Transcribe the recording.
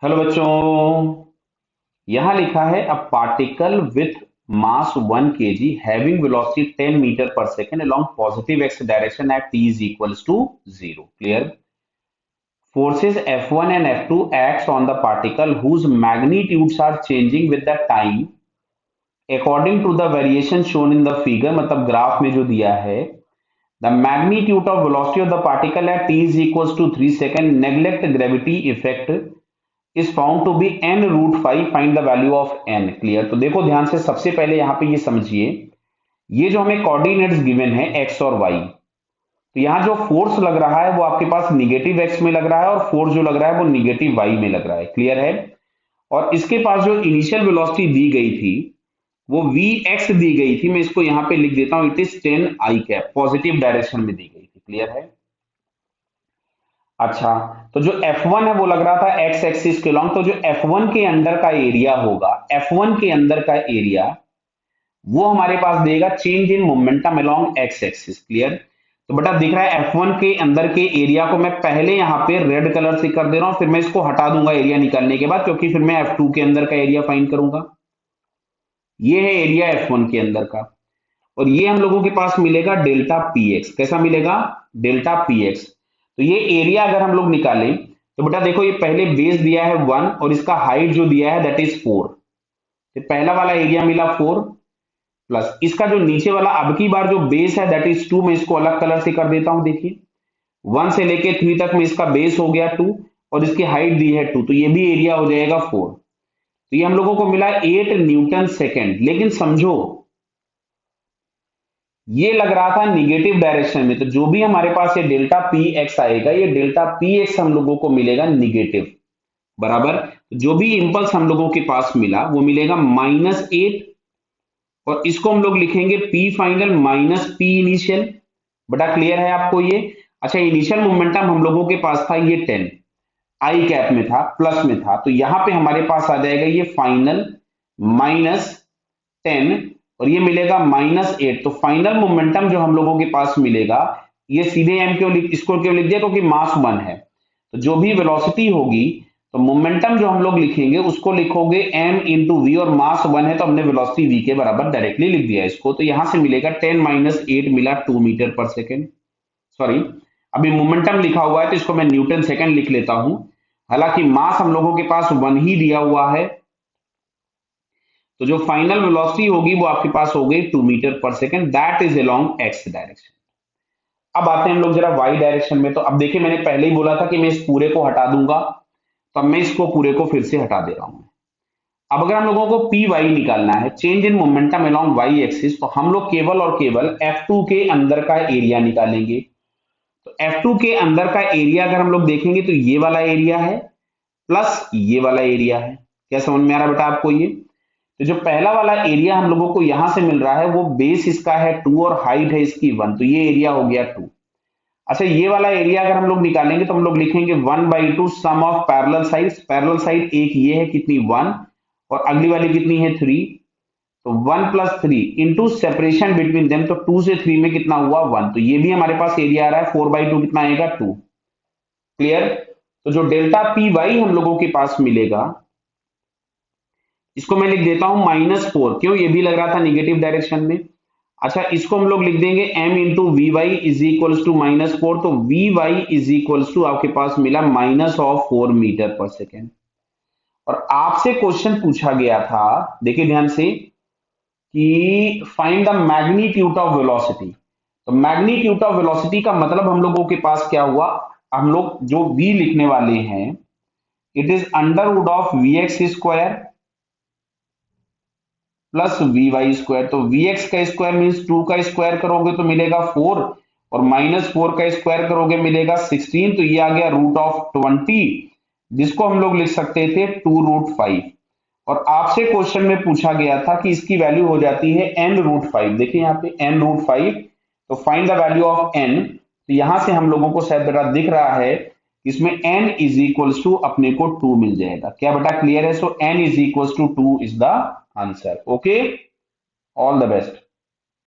Hello बच्चों। यहां लिखा है a particle with mass 1 kg having velocity 10 metre per second along positive X direction at t is equals to 0. Clear? Forces F1 and F2 acts on the particle whose magnitudes are changing with the time according to the variation shown in the figure. मतलब graph में जो दिया है, the magnitude of velocity of the particle at t is equals to 3 second. Neglect gravity effect is found to be n root 5. Find the value of n. Clear? तो देखो ध्यान से, सबसे पहले यहाँ पे ये समझिए, ये जो हमें कोऑर्डिनेट्स गिवन है x और y, तो यहाँ जो फोर्स लग रहा है वो आपके पास निगेटिव x में लग रहा है और फोर्स जो लग रहा है वो निगेटिव y में लग रहा है। क्लियर है? और इसके पास जो इनिशियल वेलोसिटी दी गई थी वो vx दी गई थी, मैं इसको यहाँ पे लिख देता हूं, it is 10 i cap, positive direction में दी गई थी। क्लियर है? अच्छा, तो जो F1 है वो लग रहा था x एक्सिस के लॉन्ग, तो जो F1 के अंदर का एरिया होगा, F1 के अंदर का एरिया वो हमारे पास देगा change in momentum along x axis. Clear? तो बेटा दिख रहा है F1 के अंदर के एरिया को मैं पहले यहां पे रेड कलर से कर दे रहा हूं, फिर मैं इसको हटा दूंगा एरिया निकालने के बाद, क्योंकि फिर मैं F2 के अंदर का एरिया फाइंड करूंगा। ये है एरिया F1 के अंदर का, और ये हम लोगों के पास मिलेगा डेल्टा पी एक्स। कैसा मिलेगा? Delta P x. तो ये एरिया अगर हम लोग निकालें तो बेटा देखो, ये पहले बेस दिया है 1 और इसका हाइट जो दिया है दैट इज 4, तो पहला वाला एरिया मिला 4 प्लस इसका जो नीचे वाला अब की बार जो बेस है दैट इज 2। मैं इसको अलग कलर से कर देता हूं। देखिए 1 से लेके 3 तक में इसका बेस हो गया 2 और इसकी हाइट दी है 2, तो ये भी एरिया हो जाएगा 4। तो ये हम लोगों को मिला 8 न्यूटन सेकेंड। लेकिन समझो ये लग रहा था निगेटिव डायरेक्शन में, तो जो भी हमारे पास ये डेल्टा पी एक्स आएगा, ये डेल्टा पी एक्स हम लोगों को मिलेगा निगेटिव। बराबर? जो भी इंपल्स हम लोगों के पास मिला वो मिलेगा -8, और इसको हम लोग लिखेंगे P final minus P initial. बटा क्लियर है आपको ये? अच्छा, इनिशियल मोमेंटम हम लोगों के पास था ये 10 आई कैप में था, प्लस में था, तो यहां पे हमारे पास आ जाएगा ये फाइनल -10 और ये मिलेगा -8। तो फाइनल मोमेंटम जो हम लोगों के पास मिलेगा, ये सीधे एम क्यों इसको क्यों लिख दिया? क्योंकि मास 1 है, तो जो भी वेलोसिटी होगी तो मोमेंटम जो हम लोग लिखेंगे उसको लिखोगे m इंटू वी, और मास 1 है तो हमने वेलोसिटी v के बराबर डायरेक्टली लिख दिया इसको। तो यहां से मिलेगा 10 - 8 मिला 2 मीटर पर सेकेंड। सॉरी, अभी मोमेंटम लिखा हुआ है तो इसको मैं न्यूटन सेकेंड लिख लेता हूं, हालांकि मास हम लोगों के पास 1 ही दिया हुआ है। तो जो फाइनल वेलोसिटी होगी वो आपके पास हो गई 2 metre per second, that is along x direction. अब आते हैं हम लोग जरा वाई डायरेक्शन में। तो अब देखिए, मैंने पहले ही बोला था कि मैं इस पूरे को हटा दूंगा, तो अब मैं इसको पूरे को फिर से हटा दे रहा हूं। अब अगर हम लोगों को पी वाई निकालना है, change in momentum along Y axis, तो हम लोग केवल और केवल F2 के अंदर का एरिया निकालेंगे। तो F2 के अंदर का एरिया अगर हम लोग देखेंगे तो ये वाला एरिया है प्लस ये वाला एरिया है। क्या समझ में आ रहा बेटा आपको ये? तो जो पहला वाला एरिया हम लोगों को यहां से मिल रहा है वो बेस इसका है 2 और हाइट है इसकी 1, तो ये एरिया हो गया 2। अच्छा, ये वाला एरिया अगर हम लोग निकालेंगे तो हम लोग लिखेंगे 1/2 sum of parallel sides. Parallel side एक ये है कितनी 1, और अगली वाली कितनी है 3, तो 1 + 3 इंटू सेपरेशन बिटवीन देम, तो 2 से 3 में कितना हुआ 1, तो ये भी हमारे पास एरिया आ रहा है 4/2 कितना आएगा 2। क्लियर? तो जो डेल्टा पी वाई हम लोगों के पास मिलेगा, इसको मैं लिख देता हूं -4, क्यों? ये भी लग रहा था निगेटिव डायरेक्शन में। अच्छा, इसको हम लोग लिख देंगे m into V Y is equals to -4, तो V Y is equals to आपके पास मिला -4 मीटर पर सेकेंड। और आपसे क्वेश्चन पूछा गया था, देखिए ध्यान से, कि find the magnitude of velocity. तो मैग्नीट्यूड ऑफ वेलोसिटी का मतलब हम लोगों के पास क्या हुआ, हम लोग जो v लिखने वाले हैं, it is under root of V X square plus V Y square. तो वी एक्स का स्क्वायर मीन्स 2 का स्क्वायर करोगे तो मिलेगा 4, और -4 का स्क्वायर करोगे मिलेगा 16, तो ये आ गया √20, जिसको हम लोग लिख सकते थे 2√5। और आपसे क्वेश्चन में पूछा गया था कि इसकी वैल्यू हो जाती है n√5। देखिए यहाँ पे n√5, तो find the value of n। तो यहां से हम लोगों को शायद बेटा दिख रहा है, इसमें n इज इक्वल्स टू अपने को 2 मिल जाएगा। क्या बेटा क्लियर है? So n is equals to 2 is the answer. Okay, all the best.